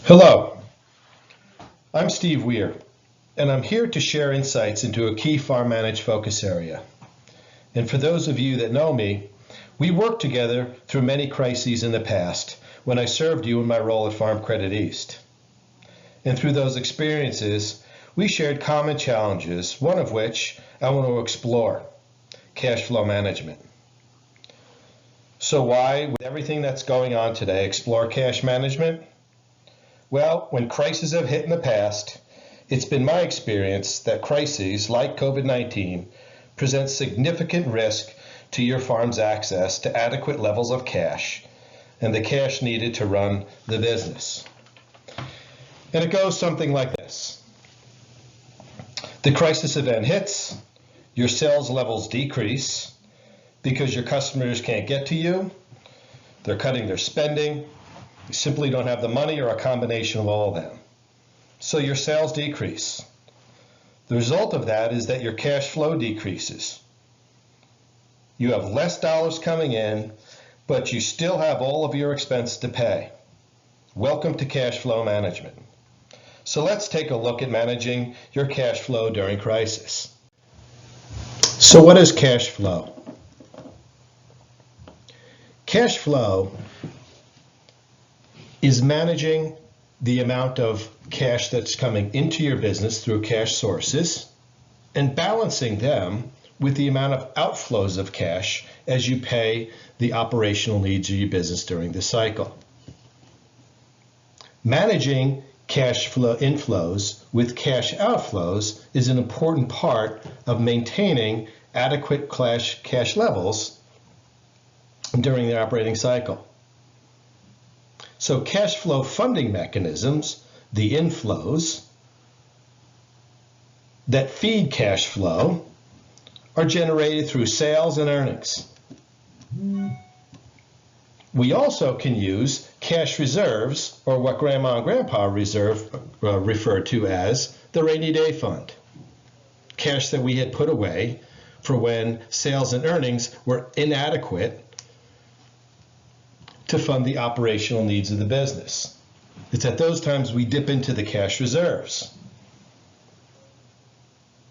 Hello, I'm Steve Weir, and I'm here to share insights into a key farm managed focus area. And for those of you that know me, we worked together through many crises in the past when I served you in my role at Farm Credit East. And through those experiences, we shared common challenges, one of which I want to explore: cash flow management. So why, with everything that's going on today, explore cash management? Well, when crises have hit in the past, it's been my experience that crises like COVID-19 present significant risk to your farm's access to adequate levels of cash and the cash needed to run the business. And it goes something like this. The crisis event hits, your sales levels decrease because your customers can't get to you, they're cutting their spending, you simply don't have the money, or a combination of all of them. So your sales decrease. The result of that is that your cash flow decreases. You have less dollars coming in, but you still have all of your expenses to pay. Welcome to cash flow management. So let's take a look at managing your cash flow during crisis. So what is cash flow? Cash flow is managing the amount of cash that's coming into your business through cash sources and balancing them with the amount of outflows of cash as you pay the operational needs of your business during the cycle. Managing cash flow inflows with cash outflows is an important part of maintaining adequate cash levels during the operating cycle. So cash flow funding mechanisms, the inflows that feed cash flow, are generated through sales and earnings. We also can use cash reserves, or what Grandma and Grandpa referred to as the rainy day fund. Cash that we had put away for when sales and earnings were inadequate to fund the operational needs of the business. It's at those times we dip into the cash reserves.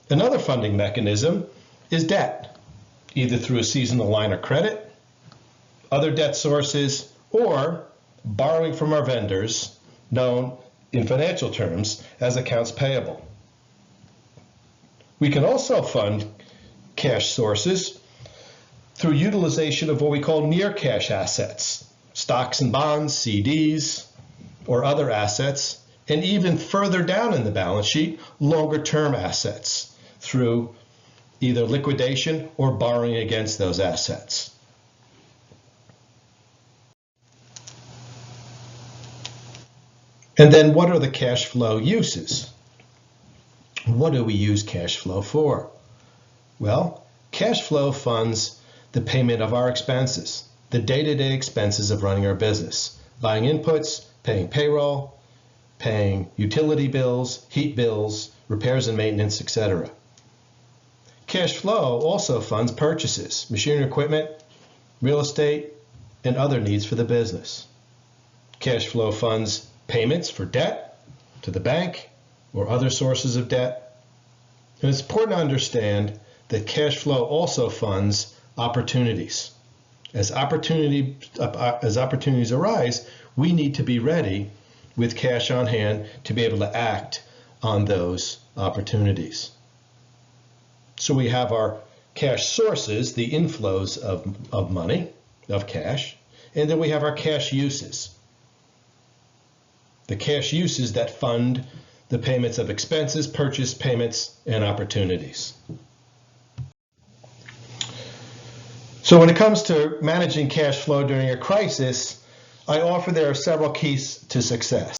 Another funding mechanism is debt, either through a seasonal line of credit, other debt sources, or borrowing from our vendors, known in financial terms as accounts payable. We can also fund cash sources through utilization of what we call near cash assets, stocks and bonds, CDs, or other assets, and even further down in the balance sheet, longer term assets through either liquidation or borrowing against those assets. And then what are the cash flow uses? What do we use cash flow for? Well, cash flow funds the payment of our expenses, the day-to-day expenses of running our business, buying inputs, paying payroll, paying utility bills, heat bills, repairs and maintenance, etc. Cash flow also funds purchases, machinery, equipment, real estate, and other needs for the business. Cash flow funds payments for debt to the bank or other sources of debt. And it's important to understand that cash flow also funds opportunities. As opportunities arise, we need to be ready with cash on hand to be able to act on those opportunities. So we have our cash sources, the inflows of money, of cash, and then we have our cash uses. The cash uses that fund the payments of expenses, purchase payments, and opportunities. So when it comes to managing cash flow during a crisis, I offer there are several keys to success.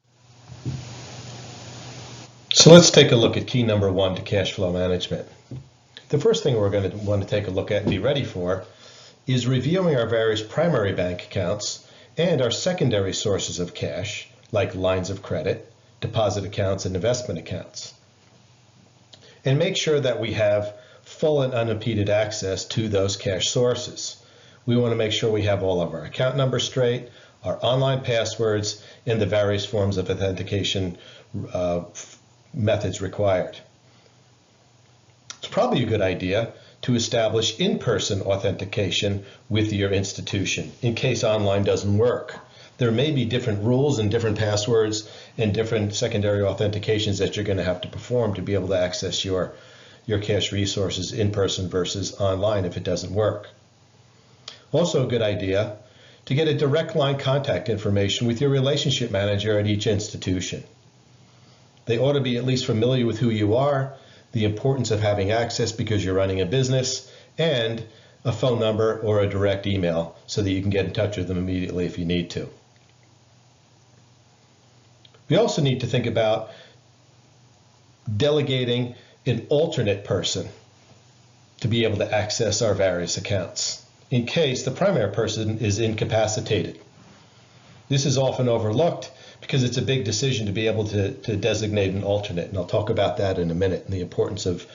So let's take a look at key number one to cash flow management. The first thing we're going to want to take a look at and be ready for is reviewing our various primary bank accounts and our secondary sources of cash, like lines of credit, deposit accounts, and investment accounts. And make sure that we have full and unimpeded access to those cash sources. We want to make sure we have all of our account numbers straight, our online passwords, and the various forms of authentication methods required. It's probably a good idea to establish in-person authentication with your institution in case online doesn't work. There may be different rules and different passwords and different secondary authentications that you're going to have to perform to be able to access your cash resources in person versus online if it doesn't work. Also a good idea to get a direct line contact information with your relationship manager at each institution. They ought to be at least familiar with who you are, the importance of having access because you're running a business, and a phone number or a direct email so that you can get in touch with them immediately if you need to. We also need to think about delegating an alternate person to be able to access our various accounts in case the primary person is incapacitated. This is often overlooked because it's a big decision to be able to designate an alternate, and I'll talk about that in a minute, and the importance of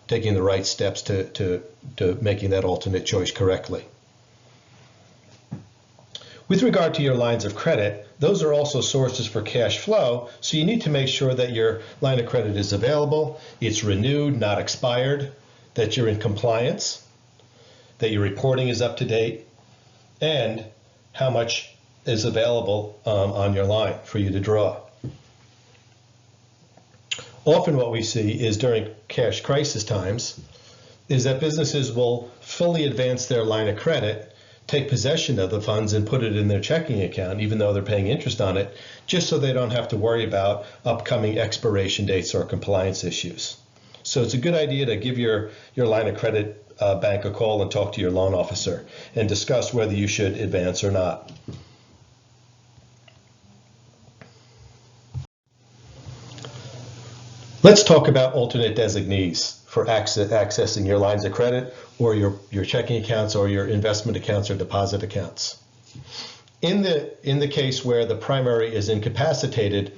taking the right steps to making that alternate choice correctly. With regard to your lines of credit, those are also sources for cash flow, so you need to make sure that your line of credit is available, it's renewed, not expired, that you're in compliance, that your reporting is up to date, and how much is available on your line for you to draw. Often what we see is during cash crisis times is that businesses will fully advance their line of credit, take possession of the funds and put it in their checking account, even though they're paying interest on it, just so they don't have to worry about upcoming expiration dates or compliance issues. So it's a good idea to give your line of credit bank a call and talk to your loan officer and discuss whether you should advance or not. Let's talk about alternate designees for accessing your lines of credit or your checking accounts or your investment accounts or deposit accounts. In the case where the primary is incapacitated,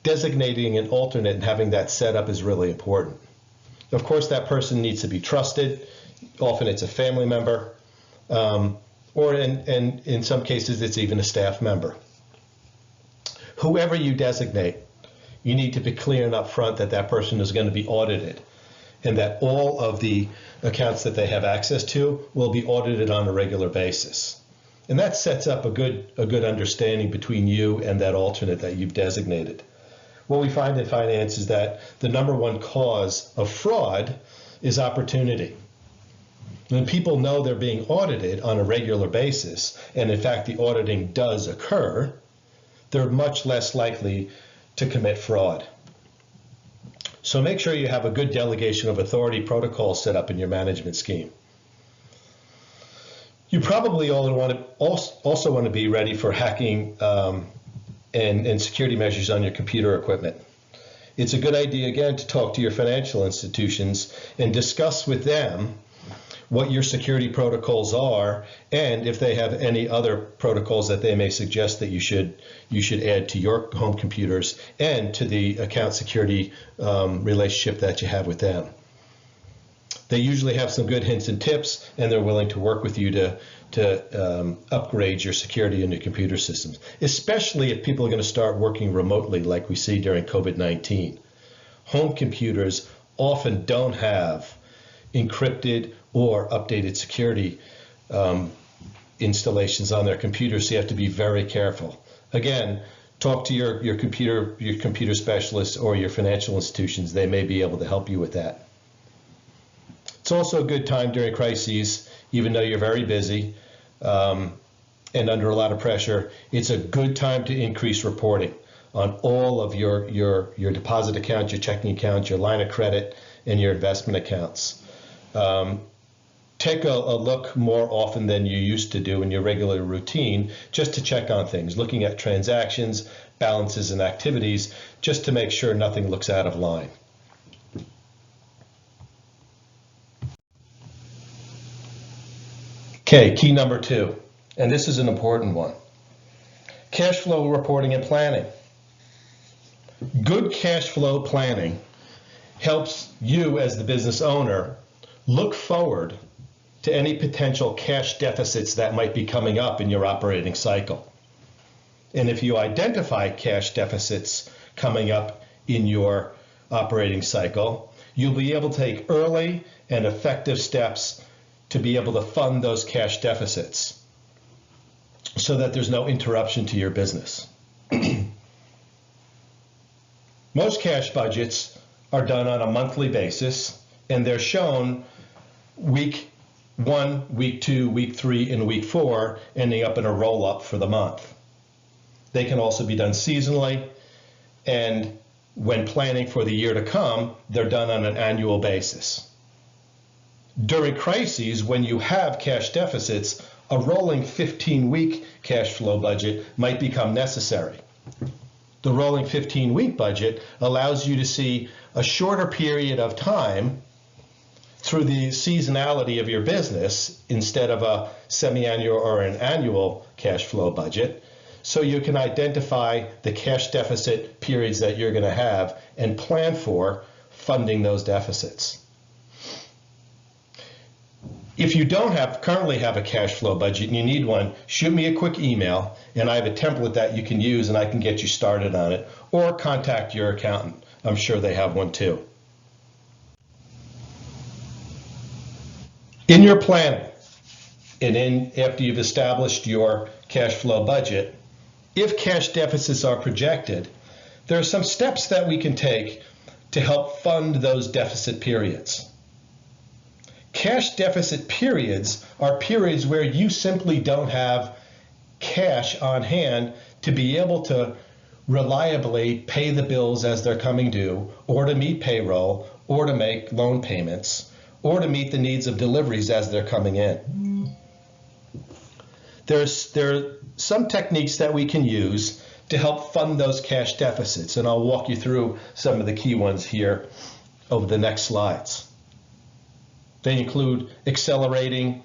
designating an alternate and having that set up is really important. Of course, that person needs to be trusted. Often it's a family member, or in some cases it's even a staff member. Whoever you designate, you need to be clear and upfront that that person is going to be audited and that all of the accounts that they have access to will be audited on a regular basis. And that sets up a good understanding between you and that alternate that you've designated. What we find in finance is that the number one cause of fraud is opportunity. When people know they're being audited on a regular basis, and in fact the auditing does occur, they're much less likely to commit fraud. So make sure you have a good delegation of authority protocol set up in your management scheme. You probably also want to be ready for hacking and security measures on your computer equipment. It's a good idea, again, to talk to your financial institutions and discuss with them what your security protocols are, and if they have any other protocols that they may suggest that you should add to your home computers and to the account security relationship that you have with them. They usually have some good hints and tips, and they're willing to work with you to upgrade your security in your computer systems, especially if people are going to start working remotely like we see during COVID-19. Home computers often don't have encrypted or updated security installations on their computers, so you have to be very careful. Again, talk to your computer specialist or your financial institutions. They may be able to help you with that. It's also a good time during crises, even though you're very busy and under a lot of pressure, it's a good time to increase reporting on all of your deposit accounts, your checking accounts, your line of credit, and your investment accounts. Take a look more often than you used to do in your regular routine just to check on things, looking at transactions, balances, and activities just to make sure nothing looks out of line. Okay, key number 2, and this is an important one. Cash flow reporting and planning. Good cash flow planning helps you as the business owner look forward to any potential cash deficits that might be coming up in your operating cycle. And if you identify cash deficits coming up in your operating cycle, you'll be able to take early and effective steps to be able to fund those cash deficits so that there's no interruption to your business. Most cash budgets are done on a monthly basis, and they're shown week 1, week 2, week 3, and week 4, ending up in a roll-up for the month. They can also be done seasonally, and when planning for the year to come, they're done on an annual basis. During crises, when you have cash deficits, a rolling 15-week cash flow budget might become necessary. The rolling 15-week budget allows you to see a shorter period of time through the seasonality of your business instead of a semi-annual or an annual cash flow budget, so you can identify the cash deficit periods that you're going to have and plan for funding those deficits. If you don't currently have a cash flow budget and you need one, shoot me a quick email and I have a template that you can use and I can get you started on it, or contact your accountant. I'm sure they have one too. In your planning and after you've established your cash flow budget, if cash deficits are projected, there are some steps that we can take to help fund those deficit periods. Cash deficit periods are periods where you simply don't have cash on hand to be able to reliably pay the bills as they're coming due, or to meet payroll, or to make loan payments, or to meet the needs of deliveries as they're coming in. There are some techniques that we can use to help fund those cash deficits, and I'll walk you through some of the key ones here over the next slides. They include accelerating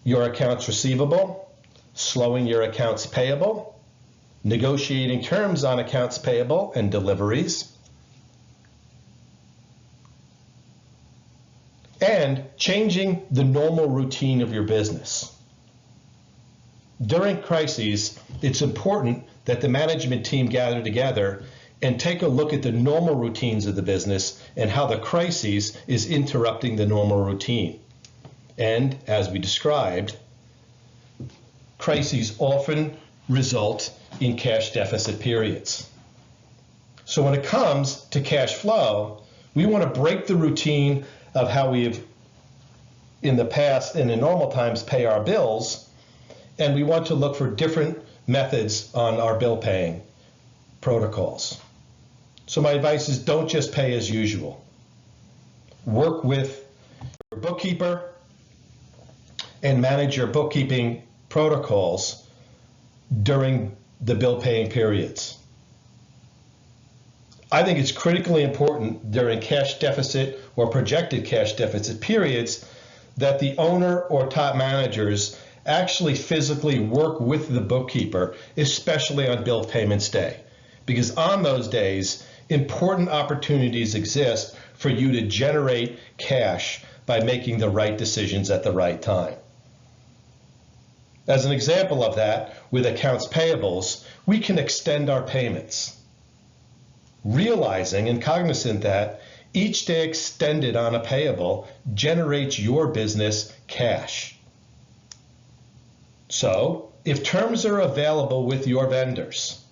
your accounts receivable, slowing your accounts payable, negotiating terms on accounts payable and deliveries, and changing the normal routine of your business. During crises, it's important that the management team gather together and take a look at the normal routines of the business and how the crisis is interrupting the normal routine. And as we described, crises often result in cash deficit periods. So when it comes to cash flow, we want to break the routine of how we've in the past and in normal times pay our bills, and we want to look for different methods on our bill paying protocols. So my advice is don't just pay as usual. Work with your bookkeeper and manage your bookkeeping protocols during the bill paying periods. I think it's critically important during cash deficit or projected cash deficit periods that the owner or top managers actually physically work with the bookkeeper, especially on bill payments day. Because on those days, important opportunities exist for you to generate cash by making the right decisions at the right time. As an example of that, with accounts payables, we can extend our payments, realizing and cognizant that each day extended on a payable generates your business cash. So, if terms are available with your vendors,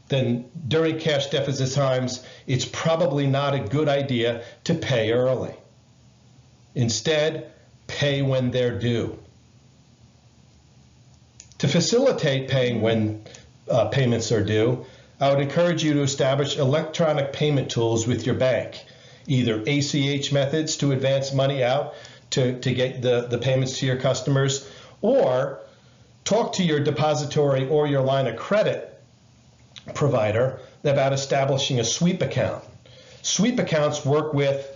then during cash deficit times, it's probably not a good idea to pay early. Instead, pay when they're due. To facilitate paying when payments are due, I would encourage you to establish electronic payment tools with your bank, either ACH methods to advance money out to get the payments to your customers, or talk to your depository or your line of credit provider about establishing a sweep account. Sweep accounts work with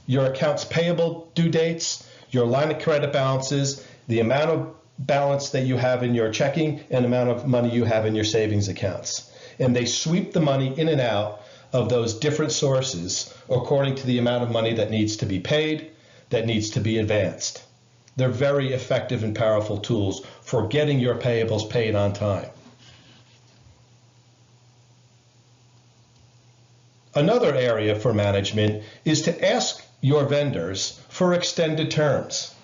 your accounts payable due dates, your line of credit balances, the amount of balance that you have in your checking, and the amount of money you have in your savings accounts. And they sweep the money in and out of those different sources according to the amount of money that needs to be paid, that needs to be advanced. They're very effective and powerful tools for getting your payables paid on time. Another area for management is to ask your vendors for extended terms.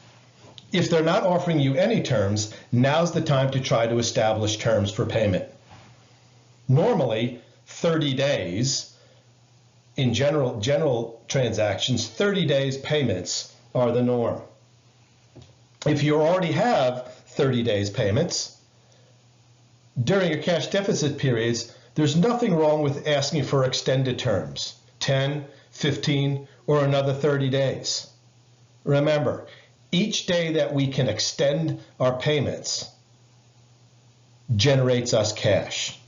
If they're not offering you any terms, now's the time to try to establish terms for payment. Normally, 30 days, in general transactions, 30 days payments are the norm. If you already have 30 days payments, during your cash deficit periods, there's nothing wrong with asking for extended terms, 10, 15, or another 30 days. Remember, each day that we can extend our payments generates us cash.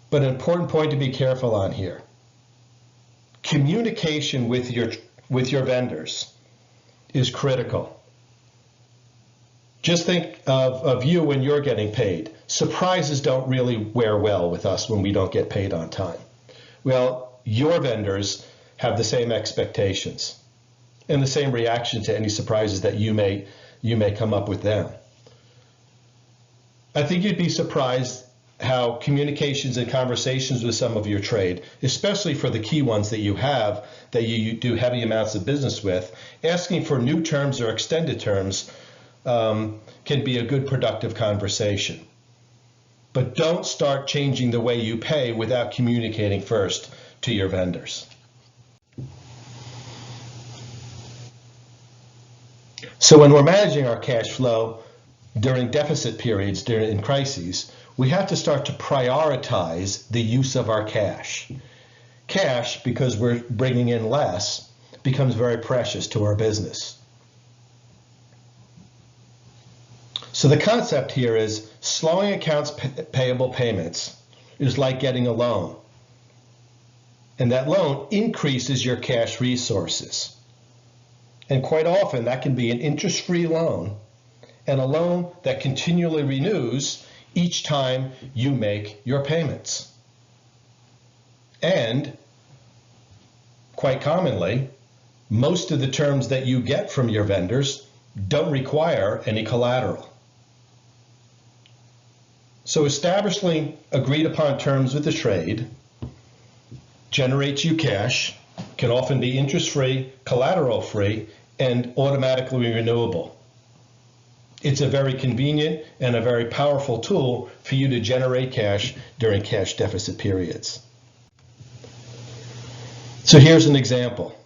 But an important point to be careful on here. Communication with your vendors is critical. Just think of you when you're getting paid. Surprises don't really wear well with us when we don't get paid on time. Well, your vendors have the same expectations and the same reaction to any surprises that you may come up with them. I think you'd be surprised how communications and conversations with some of your trade, especially for the key ones that you have, that you do heavy amounts of business with, asking for new terms or extended terms can be a good productive conversation. But don't start changing the way you pay without communicating first to your vendors. So when we're managing our cash flow during deficit periods, in crises, we have to start to prioritize the use of our cash. Cash, because we're bringing in less, becomes very precious to our business. So the concept here is slowing accounts payable payments is like getting a loan. And that loan increases your cash resources. And quite often that can be an interest-free loan and a loan that continually renews each time you make your payments. And quite commonly, most of the terms that you get from your vendors don't require any collateral. So establishing agreed upon terms with the trade generates you cash, can often be interest-free, collateral-free, and automatically renewable. It's a very convenient and a very powerful tool for you to generate cash during cash deficit periods. So here's an example.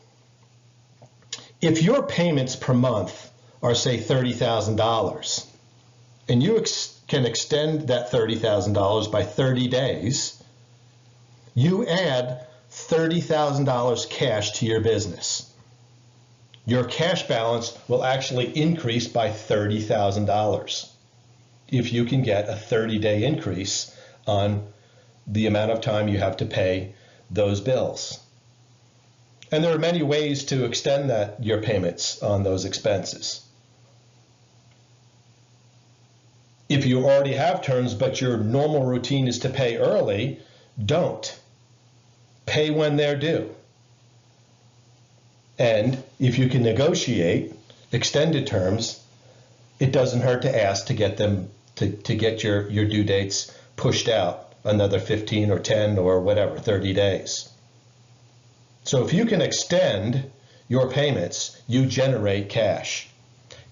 If your payments per month are, say, $30,000, and you can extend that $30,000 by 30 days, you add $30,000 cash to your business. Your cash balance will actually increase by $30,000 if you can get a 30-day increase on the amount of time you have to pay those bills. And there are many ways to extend your payments on those expenses. If you already have terms, but your normal routine is to pay early, don't. Pay when they're due. And if you can negotiate extended terms, it doesn't hurt to ask to get them to get your due dates pushed out another 15 or 10 or whatever, 30 days. So if you can extend your payments, you generate cash.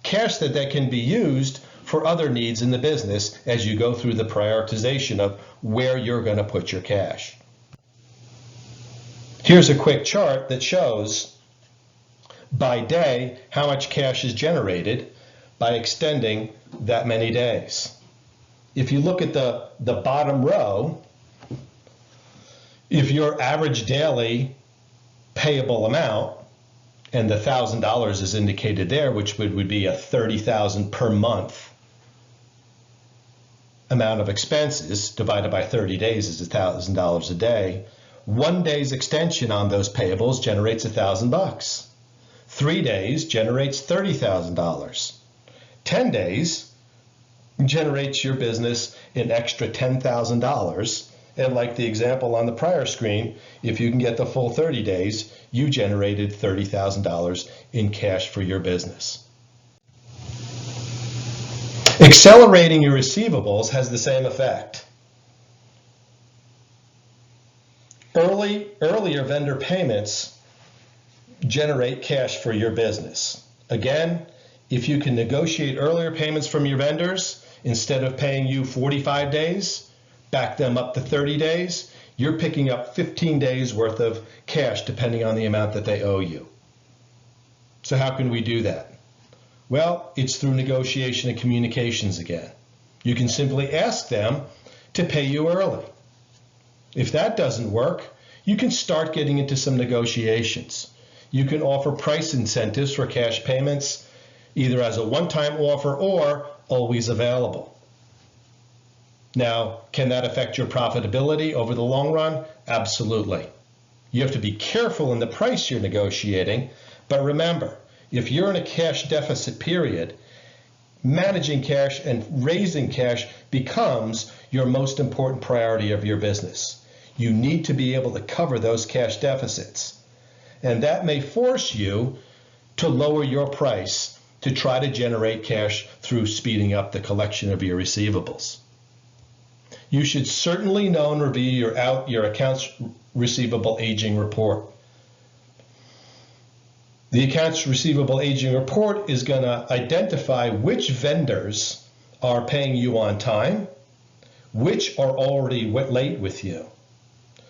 Cash that can be used for other needs in the business as you go through the prioritization of where you're going to put your cash. Here's a quick chart that shows by day how much cash is generated by extending that many days. If you look at the bottom row, if your average daily payable amount, and the $1,000 is indicated there, which would be a $30,000 per month amount of expenses, divided by 30 days is $1,000 a day. 1 day's extension on those payables generates $1,000. 3 days generates $30,000. 10 days generates your business an extra $10,000. And like the example on the prior screen, if you can get the full 30 days, you generated $30,000 in cash for your business. Accelerating your receivables has the same effect. Earlier vendor payments generate cash for your business. Again, if you can negotiate earlier payments from your vendors, instead of paying you 45 days, back them up to 30 days, you're picking up 15 days worth of cash depending on the amount that they owe you. So how can we do that? Well, it's through negotiation and communications again. You can simply ask them to pay you early. If that doesn't work, you can start getting into some negotiations. You can offer price incentives for cash payments, either as a one-time offer or always available. Now, can that affect your profitability over the long run? Absolutely. You have to be careful in the price you're negotiating, but remember, if you're in a cash deficit period, managing cash and raising cash becomes your most important priority of your business. You need to be able to cover those cash deficits. And that may force you to lower your price to try to generate cash through speeding up the collection of your receivables. You should certainly know and review your accounts receivable aging report. The accounts receivable aging report is going to identify which vendors are paying you on time, which are already late with you.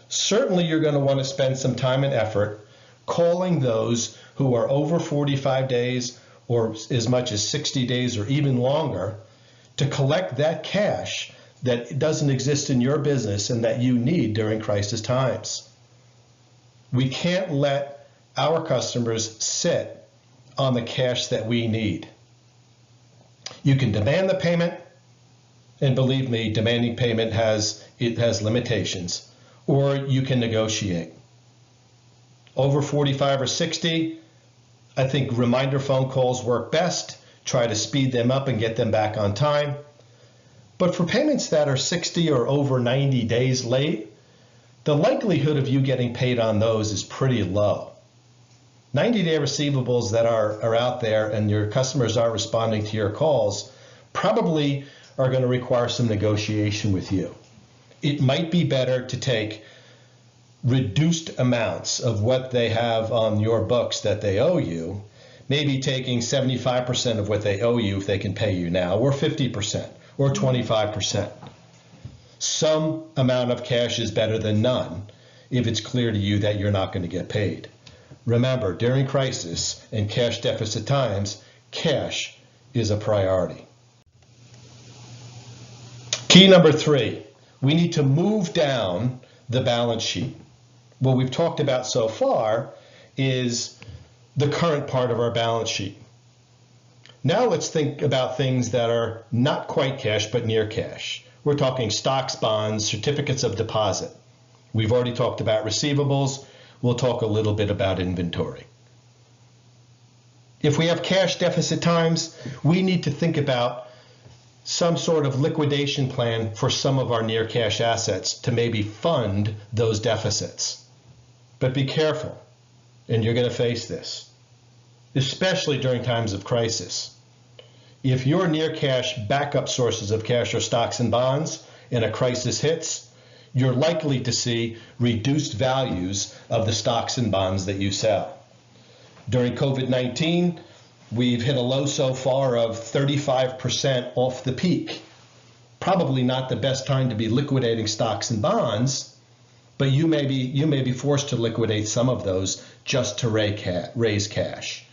Certainly you're going to want to spend some time and effort calling those who are over 45 days or as much as 60 days or even longer to collect that cash that doesn't exist in your business and that you need during crisis times. We can't let our customers sit on the cash that we need. You can demand the payment, and believe me, demanding payment has limitations, or you can negotiate. Over 45 or 60, I think reminder phone calls work best. Try to speed them up and get them back on time. But for payments that are 60 or over 90 days late, the likelihood of you getting paid on those is pretty low. 90-day receivables that are out there and your customers aren't responding to your calls probably are going to require some negotiation with you. It might be better to take reduced amounts of what they have on your books that they owe you, maybe taking 75% of what they owe you if they can pay you now, or 50%, or 25%. Some amount of cash is better than none if it's clear to you that you're not going to get paid. Remember, during crisis and cash deficit times, cash is a priority. Key number 3, we need to move down the balance sheet. What we've talked about so far is the current part of our balance sheet. Now let's think about things that are not quite cash but near cash. We're talking stocks, bonds, certificates of deposit. We've already talked about receivables. We'll talk a little bit about inventory. If we have cash deficit times, we need to think about some sort of liquidation plan for some of our near cash assets to maybe fund those deficits. But be careful, and you're going to face this, especially during times of crisis. If your near cash backup sources of cash are stocks and bonds and a crisis hits, you're likely to see reduced values of the stocks and bonds that you sell. During COVID-19, we've hit a low so far of 35% off the peak. Probably not the best time to be liquidating stocks and bonds, but you may be forced to liquidate some of those just to raise cash.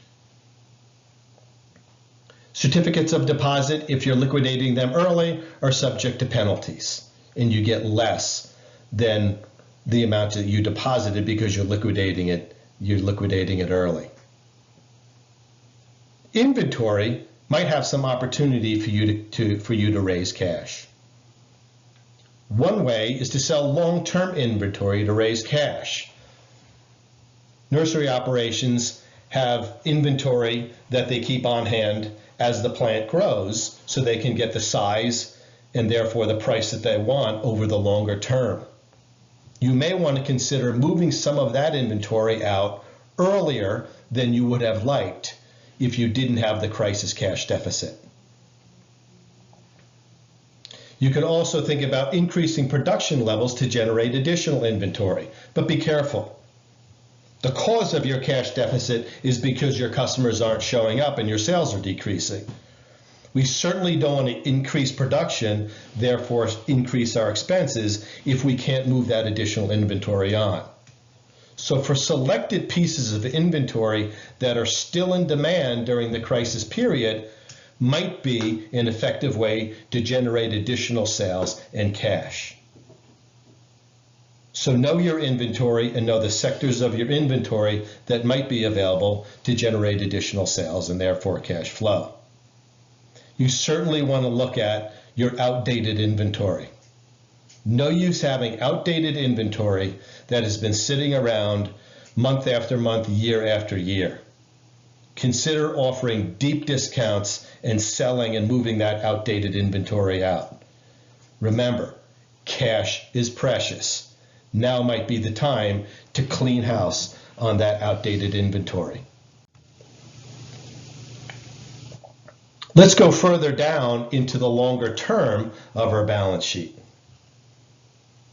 Certificates of deposit, if you're liquidating them early, are subject to penalties, and you get less than the amount that you deposited because you're liquidating it early. Inventory might have some opportunity for you to raise cash. One way is to sell long-term inventory to raise cash. Nursery operations have inventory that they keep on hand as the plant grows so they can get the size and therefore the price that they want over the longer term. You may want to consider moving some of that inventory out earlier than you would have liked if you didn't have the crisis cash deficit. You can also think about increasing production levels to generate additional inventory, but be careful. The cause of your cash deficit is because your customers aren't showing up and your sales are decreasing. We certainly don't want to increase production, therefore increase our expenses if we can't move that additional inventory on. So for selected pieces of inventory that are still in demand during the crisis period, might be an effective way to generate additional sales and cash. So know your inventory and know the sectors of your inventory that might be available to generate additional sales and therefore cash flow. You certainly want to look at your outdated inventory. No use having outdated inventory that has been sitting around month after month, year after year. Consider offering deep discounts and selling and moving that outdated inventory out. Remember, cash is precious. Now might be the time to clean house on that outdated inventory. Let's go further down into the longer term of our balance sheet.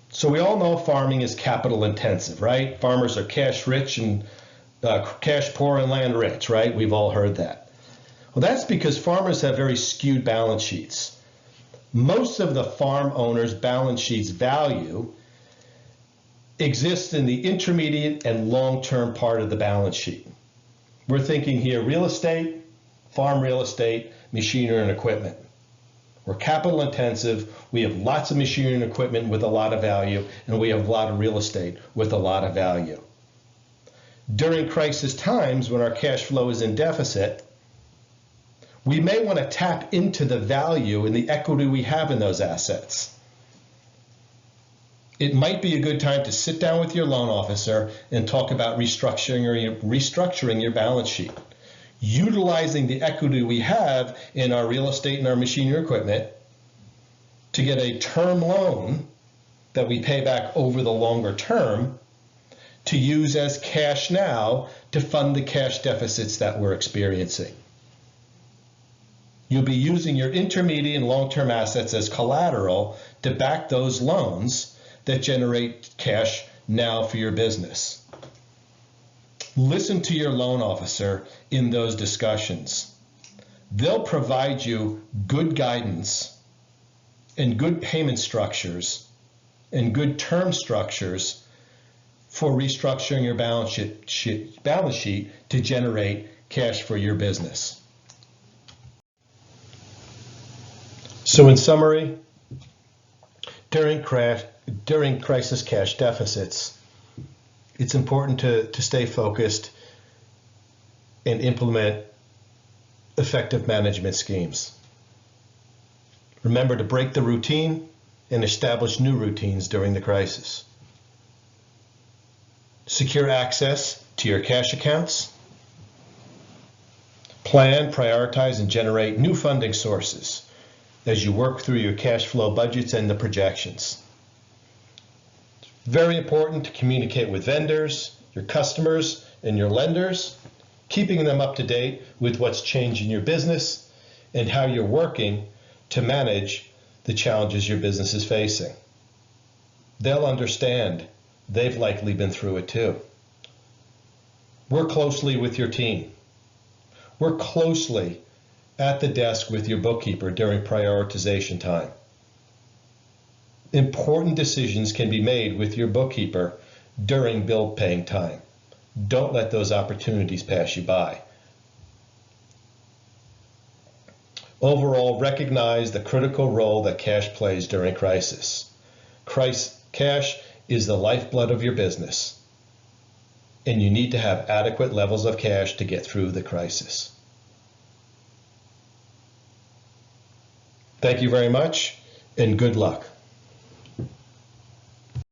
So we all know farming is capital intensive, right? Farmers are cash rich and cash poor and land rich, right? We've all heard that. Well, that's because farmers have very skewed balance sheets. Most of the farm owners' balance sheets value exists in the intermediate and long-term part of the balance sheet. We're thinking here real estate, farm real estate, machinery and equipment. We're capital intensive, we have lots of machinery and equipment with a lot of value, and we have a lot of real estate with a lot of value. During crisis times when our cash flow is in deficit, we may want to tap into the value and the equity we have in those assets. It might be a good time to sit down with your loan officer and talk about restructuring your balance sheet. Utilizing the equity we have in our real estate and our machinery equipment to get a term loan that we pay back over the longer term to use as cash now to fund the cash deficits that we're experiencing. You'll be using your intermediate and long-term assets as collateral to back those loans that generate cash now for your business. Listen to your loan officer in those discussions. They'll provide you good guidance and good payment structures and good term structures for restructuring your balance sheet to generate cash for your business. So in summary, during crisis cash deficits, it's important to stay focused and implement effective management schemes. Remember to break the routine and establish new routines during the crisis. Secure access to your cash accounts. Plan, prioritize, and generate new funding sources as you work through your cash flow budgets and the projections. It's very important to communicate with vendors, your customers, and your lenders, keeping them up to date with what's changing in your business and how you're working to manage the challenges your business is facing. They'll understand. They've likely been through it too. Work closely with your team. Work closely at the desk with your bookkeeper during prioritization time. Important decisions can be made with your bookkeeper during bill paying time. Don't let those opportunities pass you by. Overall, recognize the critical role that cash plays during crisis. Cash is the lifeblood of your business, and you need to have adequate levels of cash to get through the crisis. Thank you very much, and good luck.